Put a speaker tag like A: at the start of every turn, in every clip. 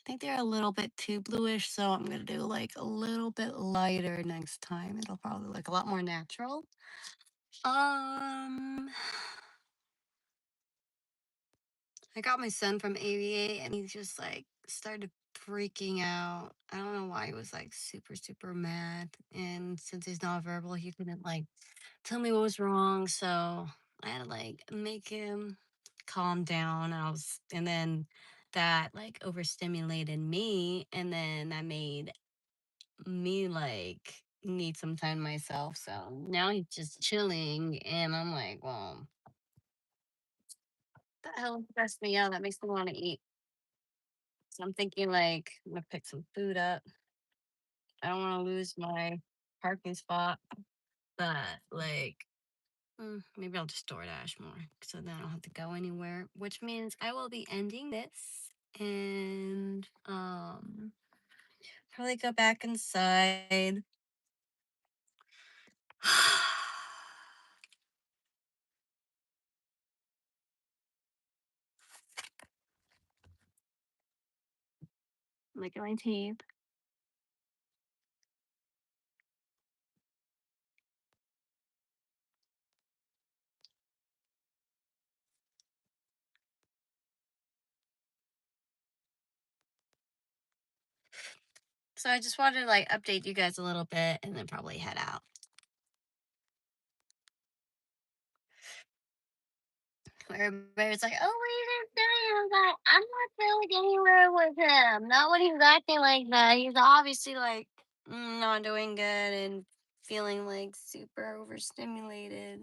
A: think they're a little bit too bluish, so I'm gonna do like a little bit lighter next time. It'll probably look a lot more natural. Um, I got my son from AVA and he just like started freaking out. I don't know why he was like super, super mad. And since he's not verbal, he couldn't like tell me what was wrong. So I had to like make him calm down. And then that like overstimulated me. And then that made me like need some time to myself. So now he's just chilling. And I'm like, well, the hell stressed me out. That makes me want to eat. So I'm thinking like I'm gonna pick some food up. I don't want to lose my parking spot, but like maybe I'll just DoorDash more so then I don't have to go anywhere. Which means I will be ending this and probably go back inside. Look at my teeth. So I just wanted to like update you guys a little bit and then probably head out. Where everybody's like, "Oh, what are you doing?" Like, I'm not going anywhere with him. Not when he's acting like that. He's obviously like not doing good and feeling like super overstimulated.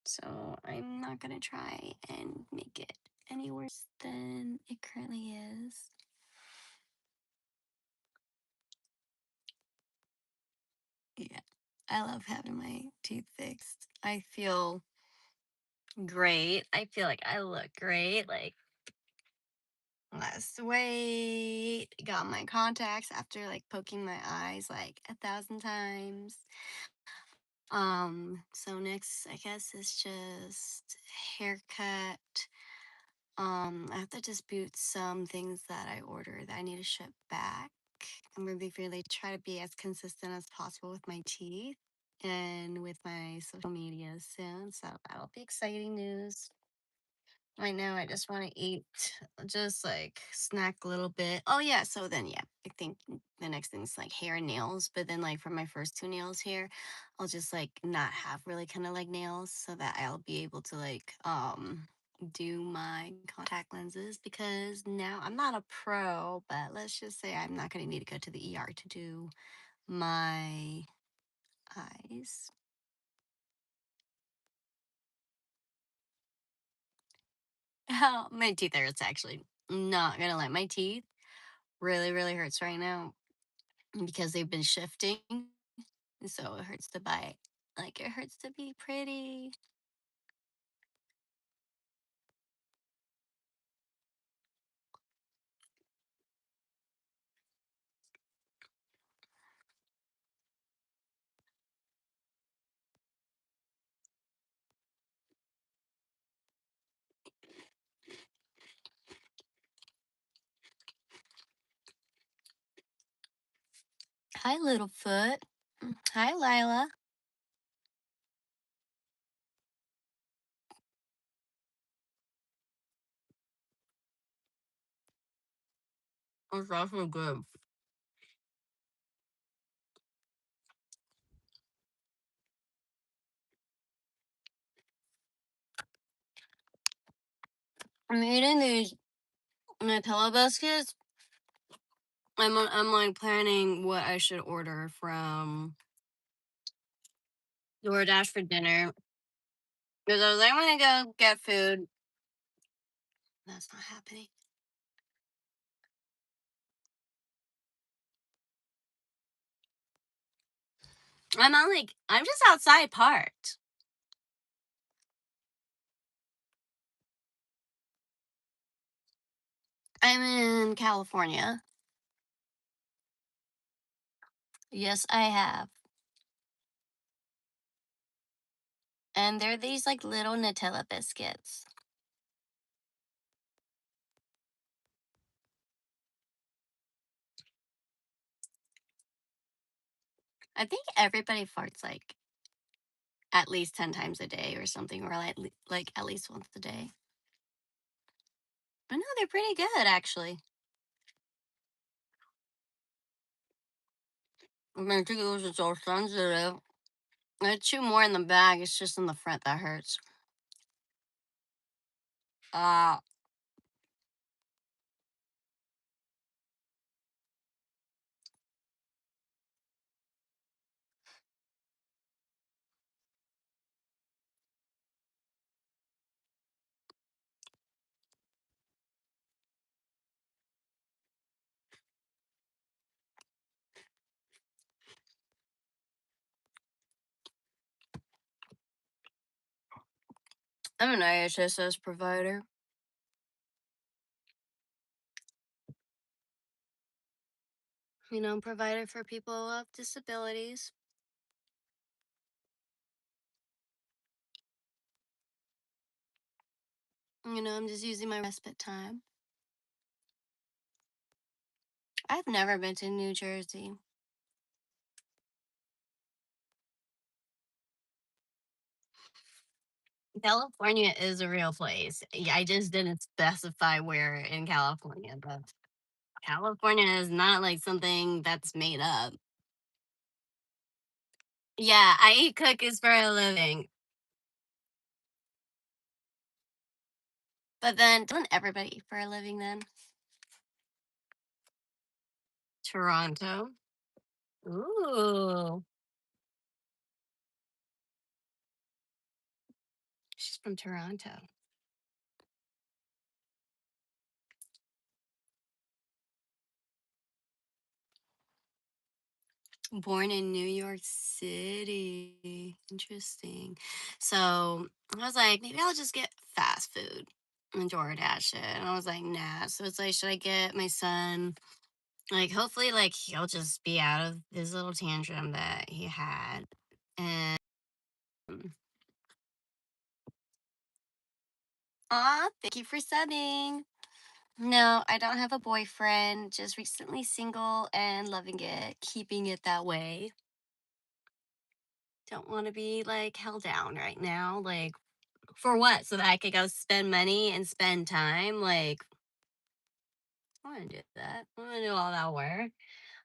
A: So I'm not gonna try and make it any worse than it currently is. Yeah, I love having my teeth fixed. I feel great. I feel like I look great. Like lost weight, got my contacts after like poking my eyes like 1,000 times. So next I guess it's just haircut. I have to dispute some things that I ordered that I need to ship back. I'm gonna be really try to be as consistent as possible with my teeth and with my social media soon. So that'll be exciting news. Right now, I just want to eat, just like snack a little bit. Oh, yeah. So then, yeah, I think the next thing is like hair and nails. But then, like, for my first two nails here, I'll just like not have really kind of like nails so that I'll be able to like, do my contact lenses because now I'm not a pro, but let's just say I'm not going to need to go to the ER to do my eyes. My teeth hurts actually. Not gonna lie, my teeth really, really hurts right now because they've been shifting. So it hurts to bite. Like it hurts to be pretty. Hi, Littlefoot. Hi, Lila. It's actually good. I'm eating these Nutella biscuits. I'm like planning what I should order from DoorDash for dinner because I was like, I'm gonna go get food. That's not happening. I'm just outside parked. I'm in California. Yes, I have. And they're these like little Nutella biscuits. I think everybody farts like at least 10 times a day or something, or like at least once a day. But no, they're pretty good actually. My tickles are so sensitive. I chew more in the back, it's just in the front that hurts. Uh, I'm an IHSS provider. Provider for people with disabilities. I'm just using my respite time. I've never been to New Jersey. California is a real place. Yeah, I just didn't specify where in California, but California is not like something that's made up. Yeah, I eat cookies for a living. But then doesn't everybody eat for a living then? Toronto. Ooh. She's from Toronto. Born in New York City. Interesting. So I was like, maybe I'll just get fast food and DoorDash it. And I was like, nah. So it's like, should I get my son? Like, hopefully, like he'll just be out of his little tantrum that he had. And thank you for subbing. No, I don't have a boyfriend. Just recently single and loving it, keeping it that way. Don't want to be like held down right now. Like, for what? So that I could go spend money and spend time? Like, I want to do that. I want to do all that work.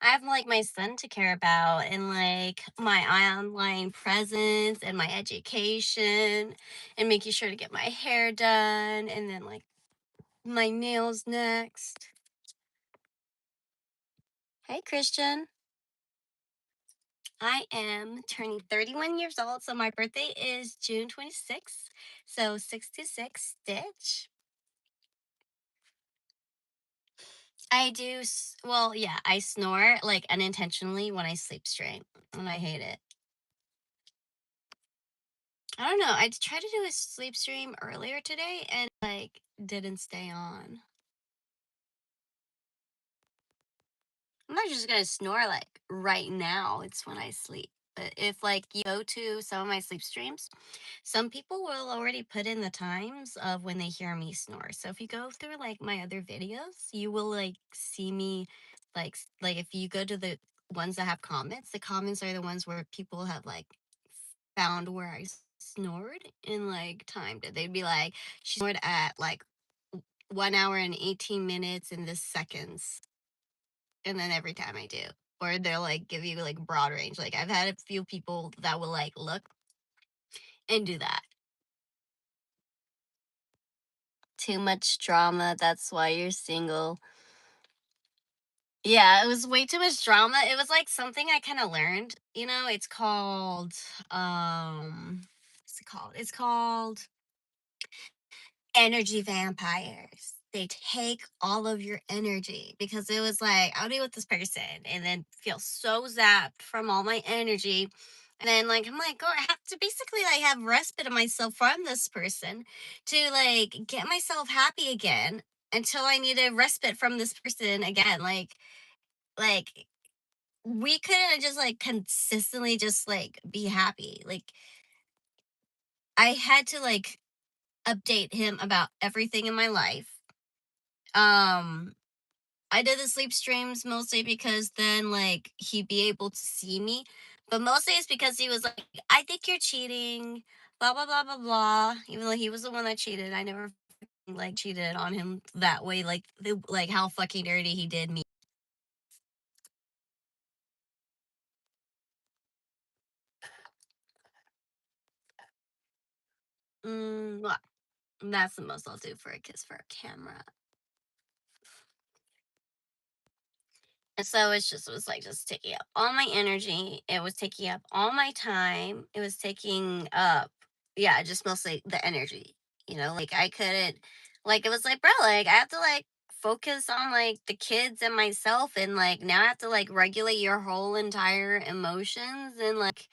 A: I have like my son to care about and like my online presence and my education and making sure to get my hair done and then like my nails next. Hey, Christian. I am turning 31 years old, so my birthday is June 26th. So 626 Stitch. Well, yeah, I snore like unintentionally when I sleep straight, and I hate it. I don't know. I tried to do a sleep stream earlier today and like didn't stay on. I'm not just gonna snore like right now. It's when I sleep. But if like you go to some of my sleep streams, some people will already put in the times of when they hear me snore. So if you go through like my other videos, you will like see me like if you go to the ones that have comments, the comments are the ones where people have like found where I snored and like timed it. They'd be like, she snored at like 1 hour and 18 minutes and this seconds. And then every time I do. Or they'll like give you like broad range. Like I've had a few people that will like look and do that. Too much drama. That's why you're single. Yeah, it was way too much drama. It was like something I kind of learned. It's called what's it called? It's called energy vampires. They take all of your energy because it was like I'll be with this person and then feel so zapped from all my energy. And then like I'm like, oh, I have to basically like have respite of myself from this person to like get myself happy again until I need a respite from this person again. Like we couldn't just like consistently just like be happy. Like I had to like update him about everything in my life. Um I did the sleep streams mostly because then like he'd be able to see me But mostly it's because he was like, I think you're cheating, blah, blah, blah, blah, blah. Even though he was the one that cheated. I never like cheated on him that way. Like how fucking dirty he did me. Well, that's the most I'll do for a kiss for a camera. And so it was like just taking up all my energy. It was taking up all my time. It was taking up, yeah, just mostly the energy. Like I couldn't, like it was like, bro, like I have to like focus on like the kids and myself, and like now I have to like regulate your whole entire emotions, and like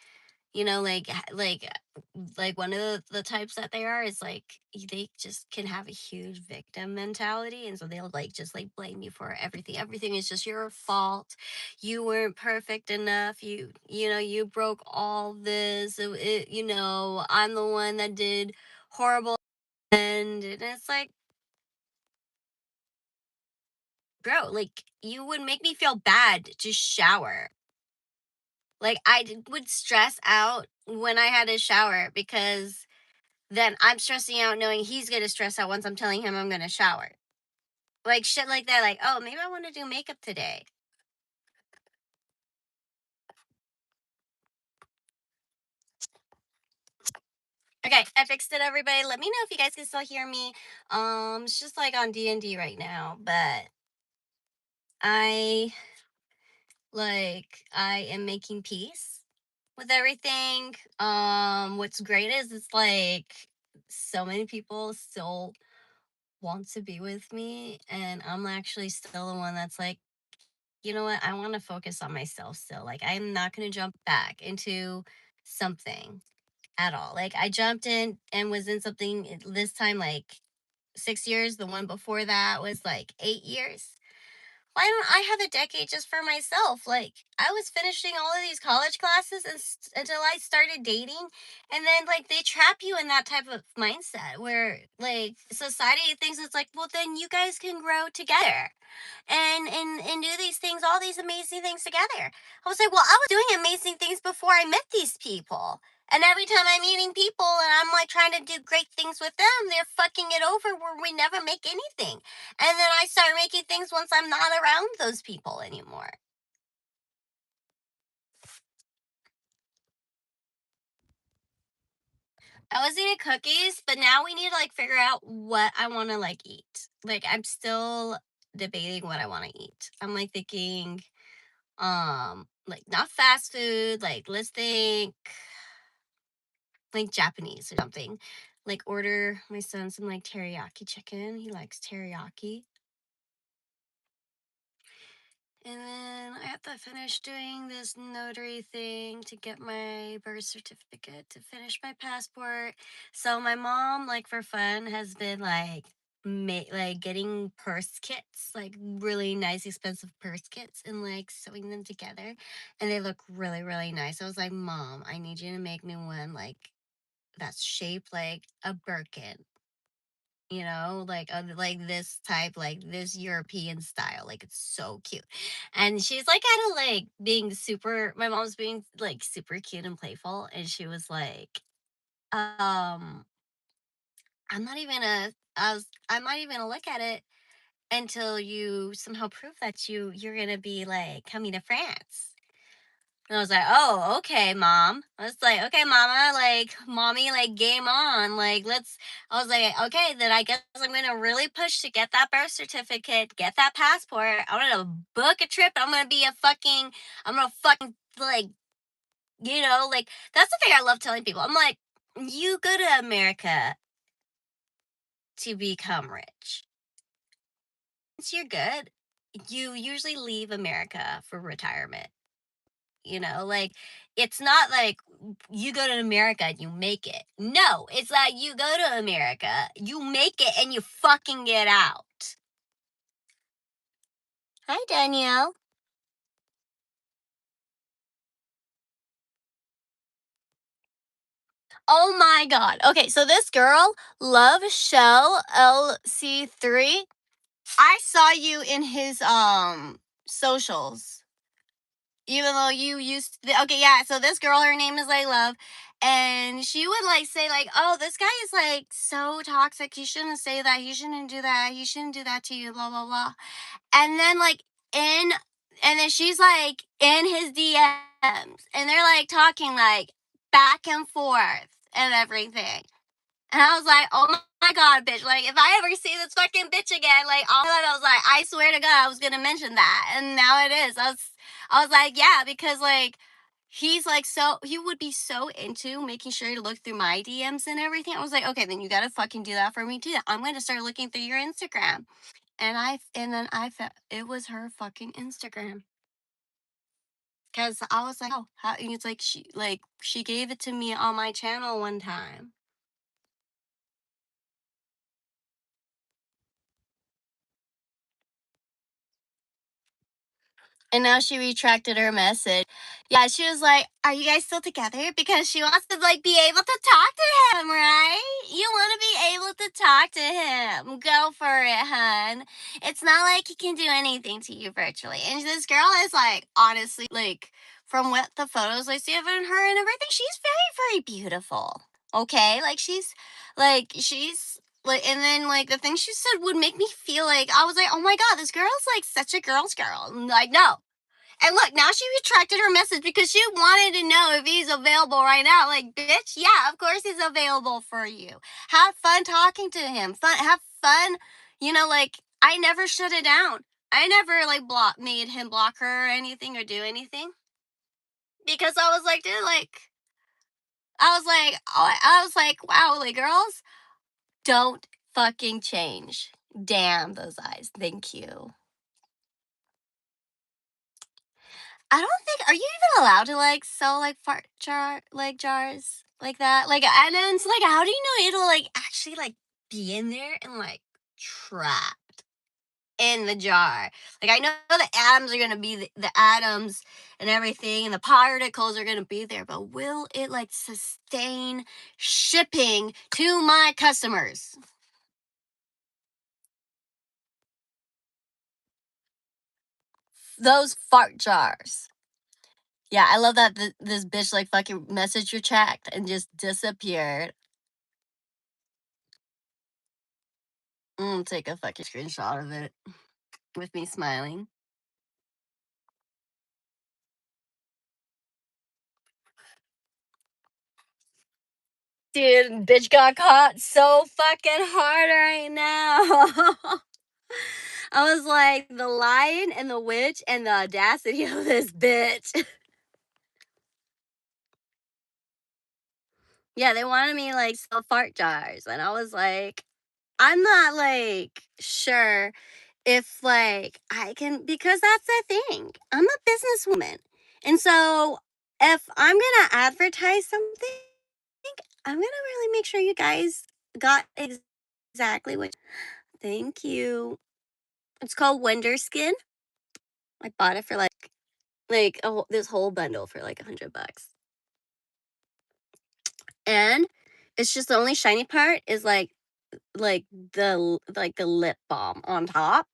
A: one of the types that they are is like they just can have a huge victim mentality, and so they'll like just like blame you for everything is just your fault. You weren't perfect enough. You broke all this. I'm the one that did horrible, and it's like, bro, like you would make me feel bad to shower. Like would stress out when I had to shower, because then I'm stressing out knowing he's gonna stress out once I'm telling him I'm gonna shower. Like shit like that. Like, oh, maybe I want to do makeup today. Okay, I fixed it, everybody. Let me know if you guys can still hear me. It's just like on D&D right now, but I I am making peace with everything. What's great is it's like so many people still want to be with me, and I'm actually still the one that's like, you know what? I want to focus on myself still. Like, I'm not going to jump back into something at all. Like, I jumped in and was in something this time like 6 years. The one before that was like 8 years. Why don't I have a decade just for myself? Like, I was finishing all of these college classes until I started dating. And then, like, they trap you in that type of mindset where, like, society thinks it's like, well, then you guys can grow together and do these things, all these amazing things together. I was like, well, I was doing amazing things before I met these people. And every time I'm meeting people and I'm like trying to do great things with them, they're fucking it over where we never make anything. And then I start making things once I'm not around those people anymore. I was eating cookies, but now we need to like figure out what I want to like eat. Like I'm still debating what I want to eat. I'm like thinking, like not fast food, like let's think like Japanese or something. Like order my son some like teriyaki chicken. He likes teriyaki. And then I have to finish doing this notary thing to get my birth certificate, to finish my passport. So my mom, like for fun, has been like like getting purse kits, like really nice, expensive purse kits, and like sewing them together, and they look really, really nice. I was like, Mom, I need you to make me one like that's shaped like a Birkin, like this type, like this European style. Like it's so cute. And she's like kind of like being super, my mom's being like super cute and playful. And she was like, I'm not even I'm not even gonna look at it until you somehow prove that you're gonna be like coming to France. And I was like, oh, okay, mom. I was like, okay, mama, like, mommy, like, game on. Like, I was like, okay, then I guess I'm going to really push to get that birth certificate, get that passport. I'm going to book a trip. I'm going to fucking, like, like, that's the thing I love telling people. I'm like, you go to America to become rich. Once you're good, you usually leave America for retirement. Like it's not like you go to America and you make it. No, it's like you go to America, you make it, and you fucking get out. Hi, Danielle. Oh my god. Okay, so this girl, Love Shell LC3, I saw you in his socials. even though you used okay, yeah, so this girl, her name is like Love, and she would like say like, "Oh, this guy is like so toxic. He shouldn't say that. He shouldn't do that. He shouldn't do that to you, blah blah blah." And then like in and then she's like in his DMs and they're like talking like back and forth and everything. And I was like, oh my God, bitch. Like, if I ever see this fucking bitch again, like, all that, I was like, I swear to God, I was going to mention that. And now it is. I was like, yeah, because, like, he's like, so, he would be so into making sure to look through my DMs and everything. I was like, okay, then you got to fucking do that for me too. I'm going to start looking through your Instagram. And then I felt it was her fucking Instagram. Cause I was like, oh, how, and it's like, she gave it to me on my channel one time. And now she retracted her message. Yeah, she was like, "Are you guys still together?" Because she wants to like be able to talk to him, right? You want to be able to talk to him. Go for it, hun. It's not like he can do anything to you virtually. And this girl is like, honestly, like from what the photos I see of her and everything, she's very, very beautiful. Okay, she's like, and then like the thing she said would make me feel like I was like, oh my God, this girl's like such a girl's girl. Like, no, and look, now she retracted her message because she wanted to know if he's available right now. Like, bitch, yeah, of course he's available for you. Have fun talking to him. Have fun. Like I never shut it down. I never like made him block her or anything or do anything because I was like, dude, like, I was like, wow, like girls don't fucking change. Damn those eyes. Thank you. I don't think are you even allowed to like sell like jars like that? Like and then it's like how do you know it'll like actually like be in there and like trapped in the jar? Like I know the atoms are gonna be the atoms and everything and the particles are gonna be there, but will it like sustain shipping to my customers? Those fart jars. Yeah, I love that this bitch like fucking messaged your chat and just disappeared. Take a fucking screenshot of it with me smiling. Dude, bitch got caught so fucking hard right now. I was like, the lion and the witch and the audacity of this bitch. Yeah, they wanted me like sell fart jars. And I was like, I'm not like sure if like I can because that's the thing. I'm a businesswoman. And so if I'm gonna advertise something, I'm gonna really make sure you guys got exactly what. Thank you. It's called Wonder Skin. I bought it for like this whole bundle for like $100, and it's just the only shiny part is like the lip balm on top,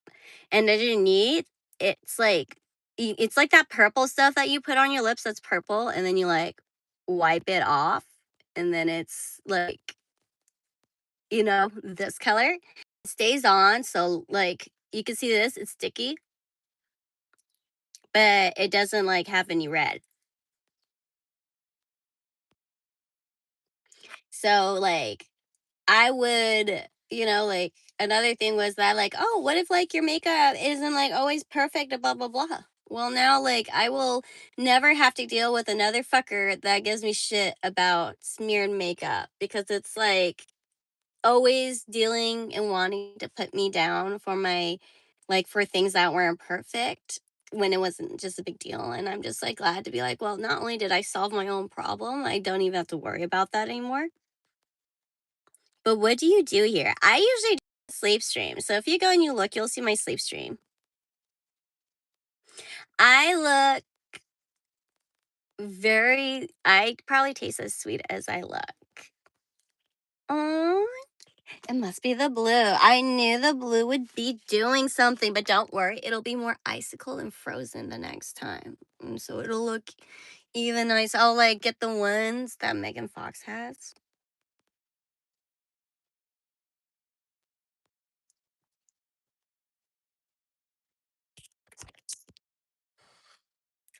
A: and underneath it's like it's like that purple stuff that you put on your lips that's purple, and then you like wipe it off, and then it's like this color. It stays on, so like you can see this, it's sticky, but it doesn't like have any red. So like I would, like another thing was that like, oh, what if like your makeup isn't like always perfect, blah blah blah. Well, now like I will never have to deal with another fucker that gives me shit about smeared makeup because it's like always dealing and wanting to put me down for for things that weren't perfect when it wasn't just a big deal. And I'm just like glad to be like, well, not only did I solve my own problem, I don't even have to worry about that anymore. But what do you do here? I usually do a sleep stream. So if you go and you look, you'll see my sleep stream. I look I probably taste as sweet as I look. Oh, it must be the blue. I knew the blue would be doing something, but don't worry, it'll be more icicle and frozen the next time. so it'll look even nice. I'll like get the ones that Megan Fox has.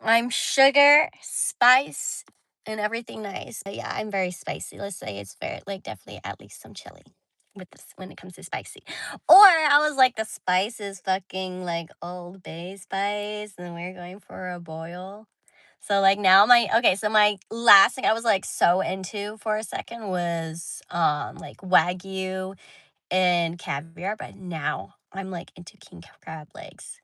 A: I'm sugar, spice, and everything nice. But yeah, I'm very spicy. Let's say it's very like definitely at least some chili with this when it comes to spicy. Or I was like the spice is fucking like Old Bay spice, and we're going for a boil. So like now my okay, so my last thing I was like so into for a second was like wagyu and caviar, but now I'm like into king crab legs.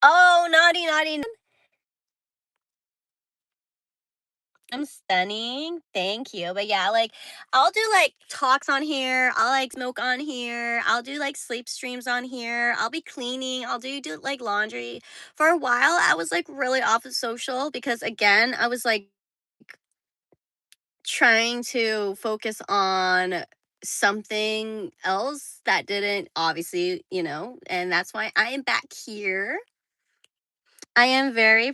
A: Oh, naughty, naughty. I'm stunning. Thank you. But yeah, like I'll do like talks on here. I'll like smoke on here. I'll do like sleep streams on here. I'll be cleaning. I'll do like laundry. For a while, I was like really off of social because again, I was like trying to focus on something else that didn't obviously, and that's why I am back here. I am very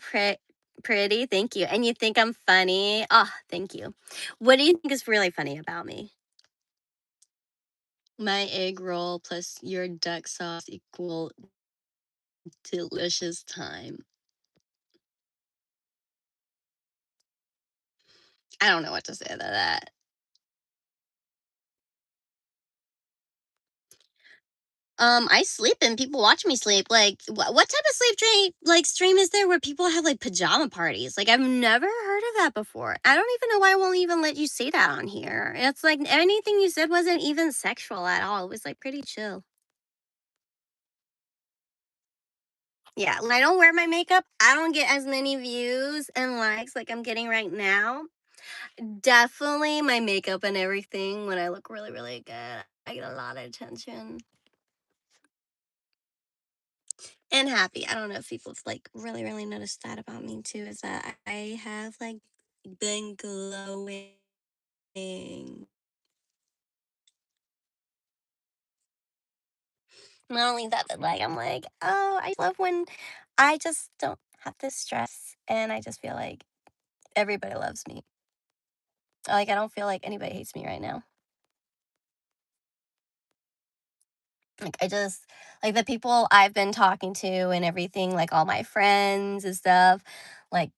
A: pretty. Thank you. And you think I'm funny? Oh, thank you. What do you think is really funny about me? My egg roll plus your duck sauce equal delicious time. I don't know what to say to that. I sleep and people watch me sleep. Like, what type of sleep dream like stream is there where people have like pajama parties? Like, I've never heard of that before. I don't even know why I won't even let you say that on here. It's like anything you said wasn't even sexual at all. It was like pretty chill. Yeah, when I don't wear my makeup, I don't get as many views and likes like I'm getting right now. Definitely my makeup and everything when I look really, really good. I get a lot of attention and happy. I don't know if people like really, really noticed that about me too, is that I have like been glowing. Not only that, but like I'm like, oh, I love when I just don't have this stress and I just feel like everybody loves me. Like I don't feel like anybody hates me right now. Like, I just like, the people I've been talking to and everything, like, all my friends and stuff, like,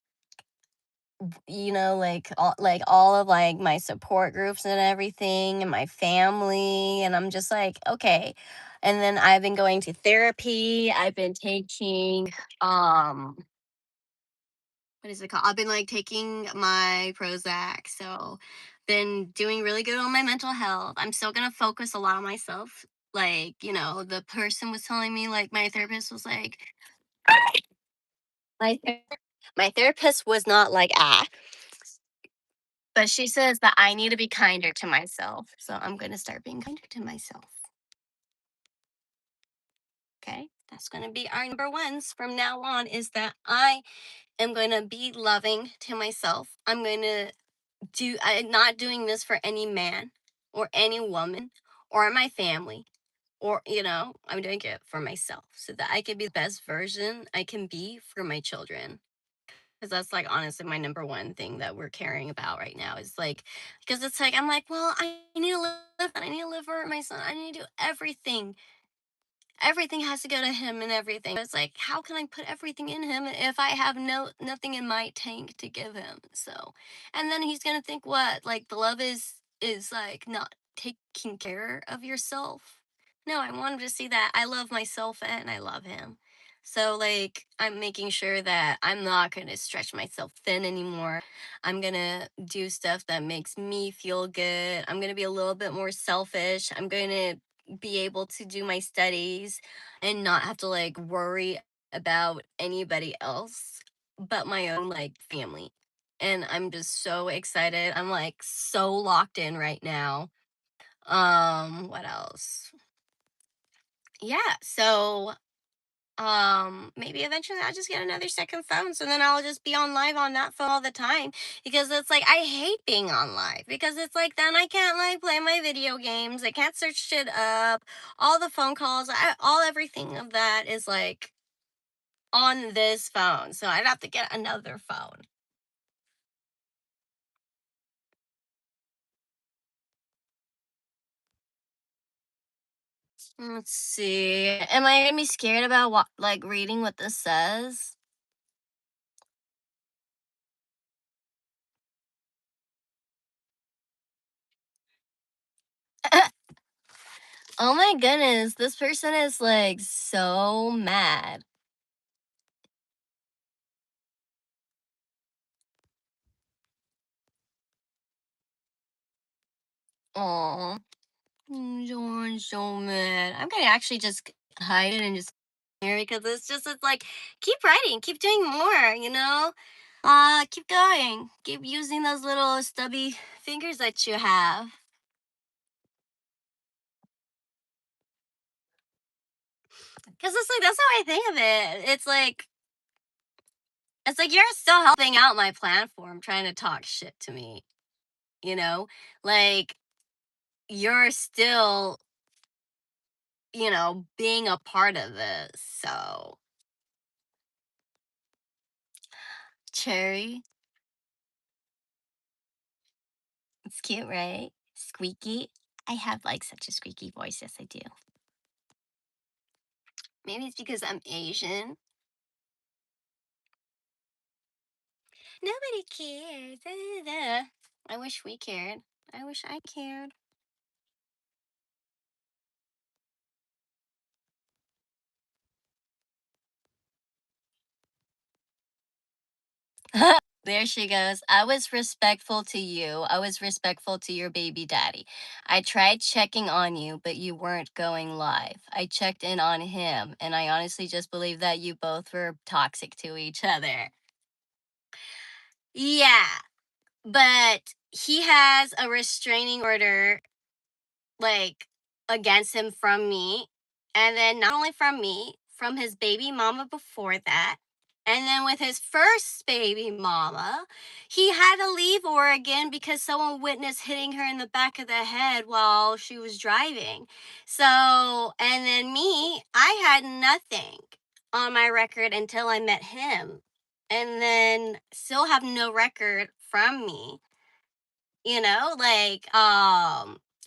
A: all of, like, my support groups and everything and my family, and I'm just like, "Okay." And then I've been going to therapy, I've been taking, um what is it called? I've been, like, taking my Prozac, so been doing really good on my mental health. I'm still gonna focus a lot on myself. Like, the person was telling me, like, my therapist was like my ther my therapist was not like, but she says that I need to be kinder to myself, so I'm gonna start being kinder to myself, okay? That's gonna be our number ones from now on is that I am gonna be loving to myself. I'm gonna I'm not doing this for any man or any woman or my family or I'm doing it for myself so that I can be the best version I can be for my children, because that's like honestly my number one thing that we're caring about right now is like because it's like I'm like, well, I need to live, I need to live for my son, I need to do everything has to go to him and everything. It's like, how can I put everything in him if I have nothing in my tank to give him? So, and then he's gonna think what? Like the love is like not taking care of yourself. No, I want him to see that I love myself and I love him. So like I'm making sure that I'm not gonna stretch myself thin anymore. I'm gonna do stuff that makes me feel good. I'm gonna be a little bit more selfish. I'm gonna be able to do my studies and not have to like worry about anybody else but my own like family. And I'm just so excited. I'm like so locked in right now. What else? Yeah, so Maybe eventually I'll just get another second phone, so then I'll just be on live on that phone all the time, because it's like I hate being on live, because it's like then I can't like play my video games, I can't search shit up, all the phone calls, all everything of that is like on this phone, so I'd have to get another phone. Let's see. Am I gonna be scared about what, like, reading what this says? Oh my goodness, this person is like so mad. Oh, George, so mad. I'm gonna actually just hide it and just here, because it's like keep writing, keep doing more, you know? Keep going. Keep using those little stubby fingers that you have. Cause it's like that's how I think of it. It's like you're still helping out my platform trying to talk shit to me, you know? Like you're still, being a part of this. So, Cherry, it's cute, right? Squeaky. I have like such a squeaky voice. Yes, I do. Maybe it's because I'm Asian. Nobody cares. Da, da, da. I wish we cared. I wish I cared. There she goes. I was respectful to you. I was respectful to your baby daddy. I tried checking on you, but you weren't going live. I checked in on him, and I honestly just believe that you both were toxic to each other. Yeah, but he has a restraining order, like, against him from me, and then not only from me, from his baby mama before that, and then with his first baby mama, he had to leave Oregon because someone witnessed hitting her in the back of the head while she was driving. So, and then me, I had nothing on my record until I met him, and then still have no record from me,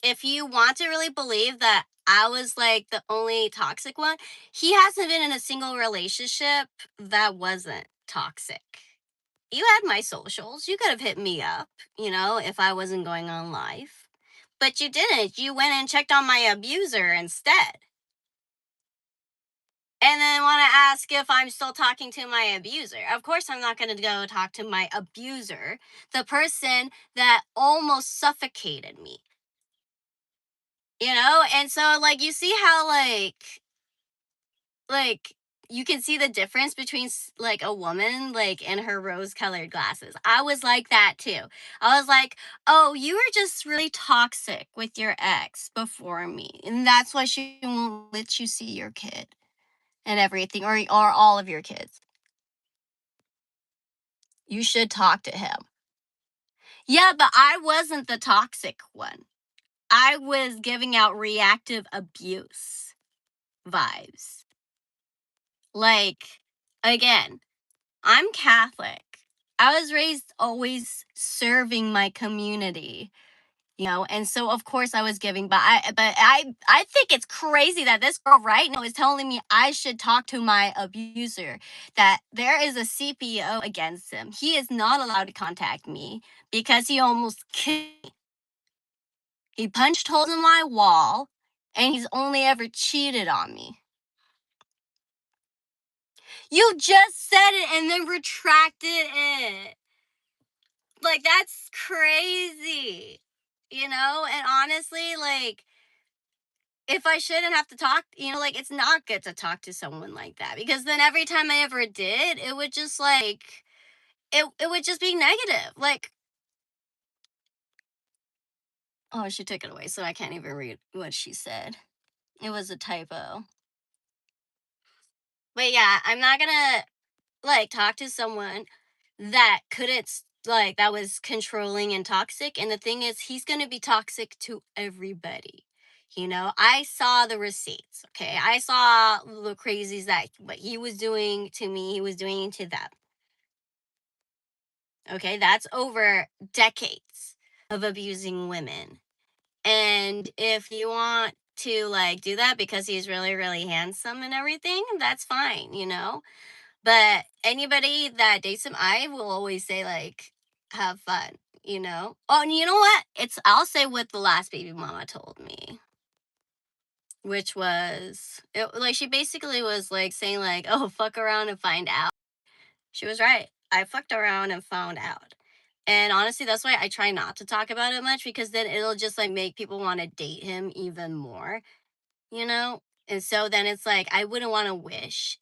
A: if you want to really believe that I was like the only toxic one, he hasn't been in a single relationship that wasn't toxic. You had my socials. You could have hit me up, if I wasn't going on live. But you didn't. You went and checked on my abuser instead. And then want to ask if I'm still talking to my abuser. Of course, I'm not going to go talk to my abuser, the person that almost suffocated me. And so like you see how like you can see the difference between like a woman like in her rose colored glasses. I was like that too. I was like, oh, you were just really toxic with your ex before me, and that's why she won't let you see your kid and everything, or all of your kids. You should talk to him. Yeah, but I wasn't the toxic one. I was giving out reactive abuse vibes. Like, again, I'm Catholic. I was raised always serving my community, and so of course I was giving, but I think it's crazy that this girl right now is telling me I should talk to my abuser, that there is a CPO against him. He is not allowed to contact me because he almost killed me. He punched holes in my wall, and he's only ever cheated on me. You just said it and then retracted it. Like, that's crazy. And honestly, like, if I shouldn't have to talk, like, it's not good to talk to someone like that, because then every time I ever did, it would just like it would just be negative. Like, oh, she took it away, so I can't even read what she said. It was a typo. But yeah, I'm not gonna like talk to someone that couldn't like that was controlling and toxic. And the thing is, he's gonna be toxic to everybody. You know, I saw the receipts. Okay, I saw the crazies that what he was doing to me, he was doing to them. Okay, that's over decades of abusing women. And if you want to like do that because he's really, really handsome and everything, that's fine, you know? But anybody that dates him, I will always say, like, have fun, you know? Oh, and you know what? I'll say what the last baby mama told me, which was, like, she basically was like saying, like, oh, fuck around and find out. She was right. I fucked around and found out. And honestly, that's why I try not to talk about it much because then it'll just like make people want to date him even more, you know? And so then it's like I wouldn't want to wish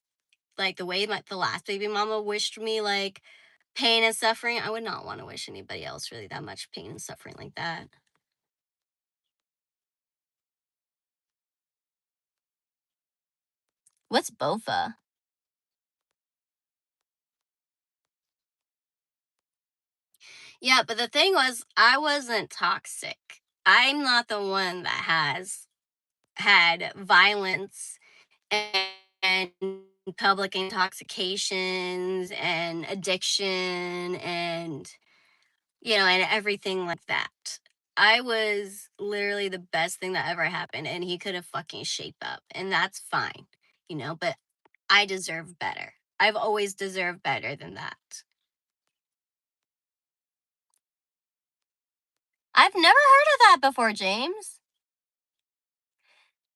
A: like the way the last baby mama wished me like pain and suffering. I would not want to wish anybody else really that much pain and suffering like that. What's bofa? Yeah, but the thing was, I wasn't toxic. I'm not the one that has had violence and public intoxications and addiction and and everything like that. I was literally the best thing that ever happened and he could have fucking shaped up and that's fine, but I deserve better. I've always deserved better than that. I've never heard of that before, James.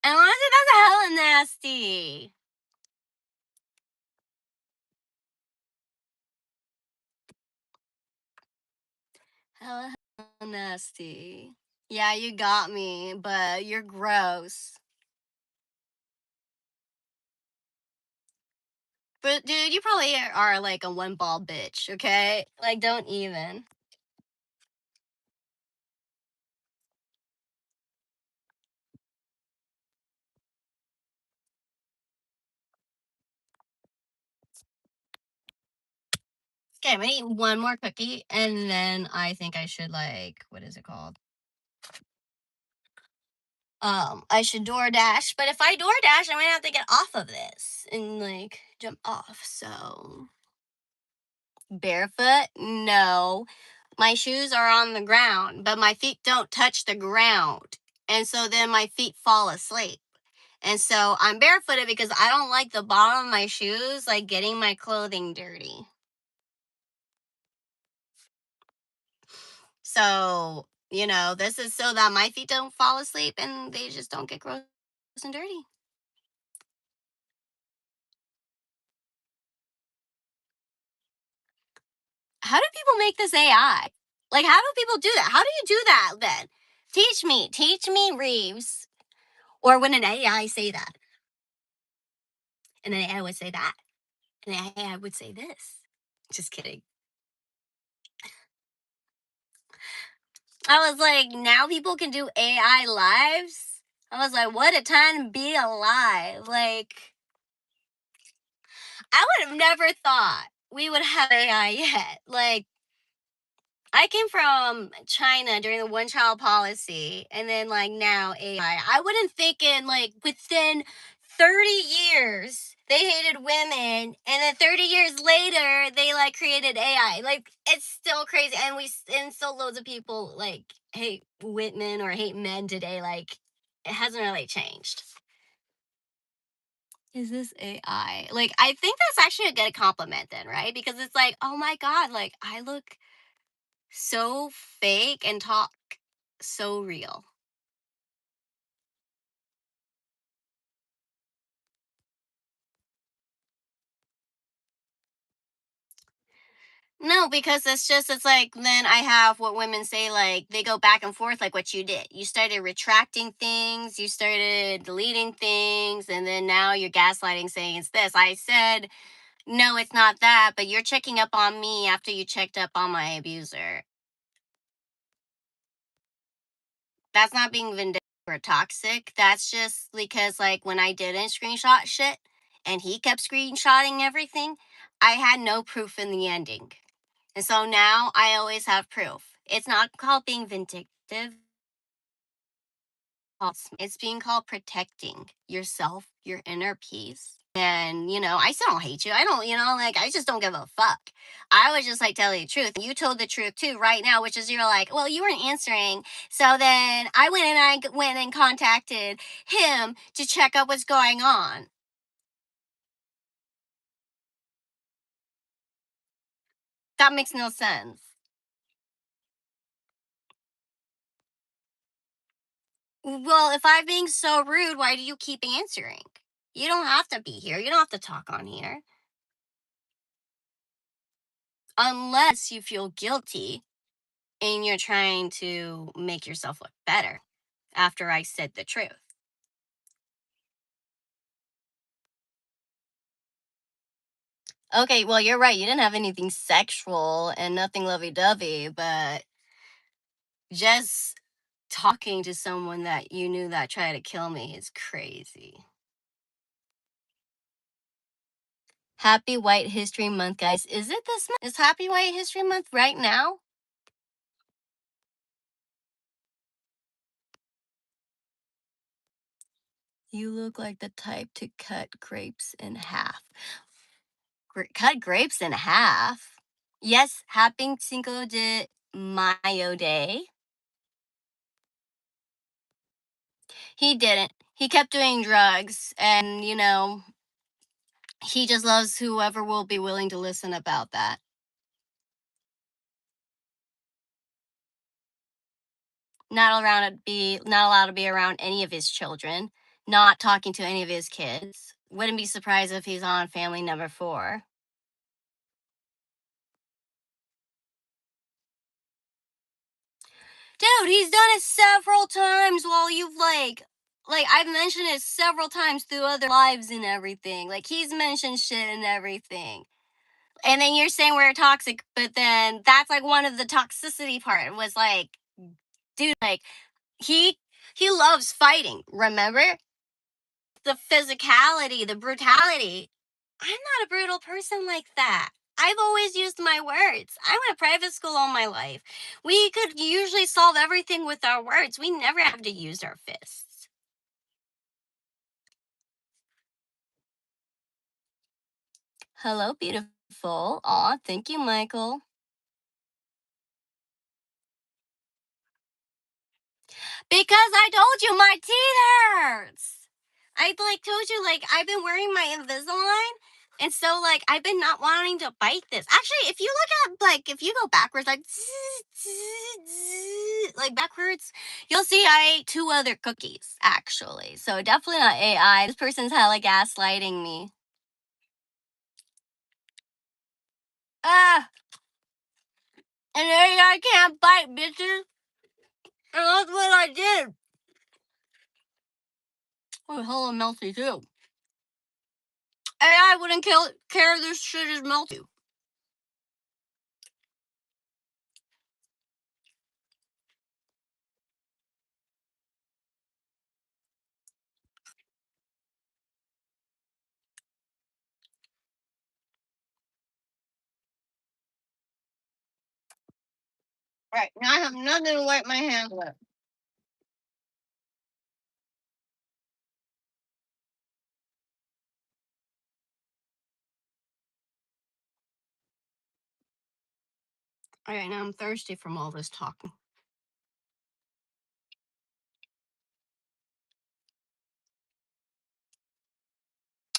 A: And honestly, that's hella nasty. Hella, hella nasty. Yeah, you got me, but you're gross. But dude, you probably are like a one ball bitch, okay? Like, don't even. Okay, I'm gonna eat one more cookie and then I think I should like what is it called? I should DoorDash, but if I DoorDash, I might have to get off of this and like jump off. So barefoot? No. My shoes are on the ground, but my feet don't touch the ground. And so then my feet fall asleep. And so I'm barefooted because I don't like the bottom of my shoes like getting my clothing dirty. So, this is so that my feet don't fall asleep and they just don't get gross and dirty. How do people make this AI? Like, how do people do that? How do you do that then? Teach me, Reeves. Or when an AI say that, and an AI would say that, and an AI would say this. Just kidding. I was like, now people can do AI lives. I was like, what a time to be alive. Like, I would have never thought we would have AI yet. Like, I came from China during the one child policy and then like now AI. I wouldn't think in like within 30 years they hated women and then 30 years later they like created AI. Like it's still crazy and and still loads of people like hate women or hate men today. Like it hasn't really changed. Is this AI? Like I think that's actually a good compliment then, right? Because it's like, oh my God, like I look so fake and talk so real. No, because it's like then I have what women say like they go back and forth like what you did. You started retracting things, you started deleting things, and then now you're gaslighting saying it's this. I said, no, it's not that, but you're checking up on me after you checked up on my abuser. That's not being vindictive or toxic. That's just because like when I didn't screenshot shit and he kept screenshotting everything, I had no proof in the ending. And so now I always have proof. It's not called being vindictive. It's being called protecting yourself, your inner peace. And, I still don't hate you. I don't, like, I just don't give a fuck. I would just like tell you the truth. You told the truth too right now, which is you're like, well, you weren't answering. So then I went and contacted him to check out what's going on. That makes no sense. Well, if I'm being so rude, why do you keep answering? You don't have to be here. You don't have to talk on here. Unless you feel guilty and you're trying to make yourself look better after I said the truth. Okay, well, you're right. You didn't have anything sexual and nothing lovey dovey, but just talking to someone that you knew that tried to kill me is crazy. Happy White History Month, guys. Is it this month? Is Happy White History Month right now? You look like the type to cut grapes in half. Cut grapes in half? Yes, happy Cinco de Mayo Day. He didn't. He kept doing drugs, and, he just loves whoever will be willing to listen about that. Not allowed to be around any of his children, not talking to any of his kids. Wouldn't be surprised if he's on family number 4. Dude, he's done it several times while you've like I've mentioned it several times through other lives and everything. Like he's mentioned shit and everything. And then you're saying we're toxic, but then that's like one of the toxicity part was like, dude, like he he loves fighting, remember? The physicality, the brutality. I'm not a brutal person like that. I've always used my words. I went to private school all my life. We could usually solve everything with our words. We never have to use our fists. Hello, beautiful. Aw, thank you, Michael. Because I told you my teeth hurts. I like told you like I've been wearing my Invisalign, and so like I've been not wanting to bite this. Actually, if you look at like if you go backwards like like backwards, you'll see I ate 2 other cookies actually. So definitely not AI. This person's hella gaslighting me. Ah, and AI can't bite bitches. And that's what I did. Oh, hella melty too. AI wouldn't care this shit is melty. Right. Now I have nothing to wipe my hands with. All right, now I'm thirsty from all this talking.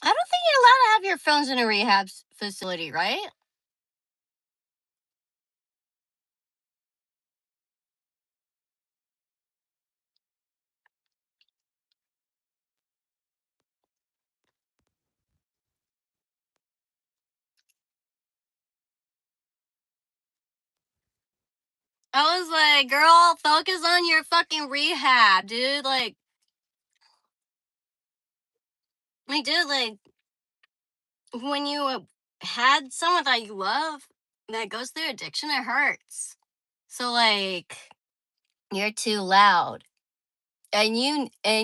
A: I don't think you're allowed to have your phones in a rehab facility, right? I was like, girl, focus on your fucking rehab, dude. Dude, like, when you had someone that you love that goes through addiction, it hurts. So, like, you're too loud, and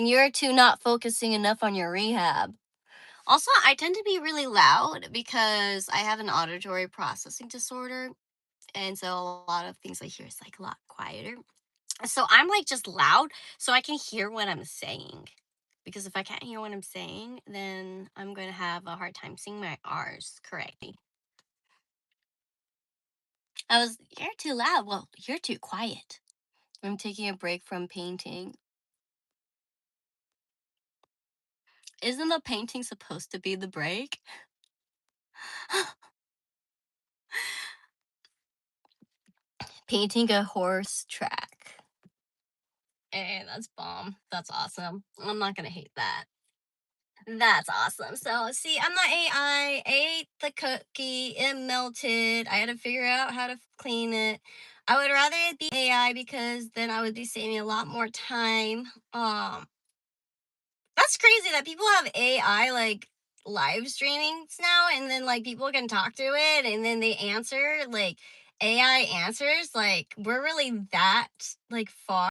A: you're too not focusing enough on your rehab. Also, I tend to be really loud because I have an auditory processing disorder. And so a lot of things I hear is like a lot quieter. So I'm like just loud so I can hear what I'm saying. Because if I can't hear what I'm saying, then I'm going to have a hard time seeing my R's correctly. You're too loud. Well, you're too quiet. I'm taking a break from painting. Isn't the painting supposed to be the break? Painting a horse track. Hey, that's bomb. That's awesome. I'm not gonna hate that. That's awesome. So, see, I'm not AI. I ate the cookie. It melted. I had to figure out how to clean it. I would rather it be AI because then I would be saving a lot more time. That's crazy that people have AI like live streamings now, and then like people can talk to it, and then they answer like AI answers. Like we're really that like far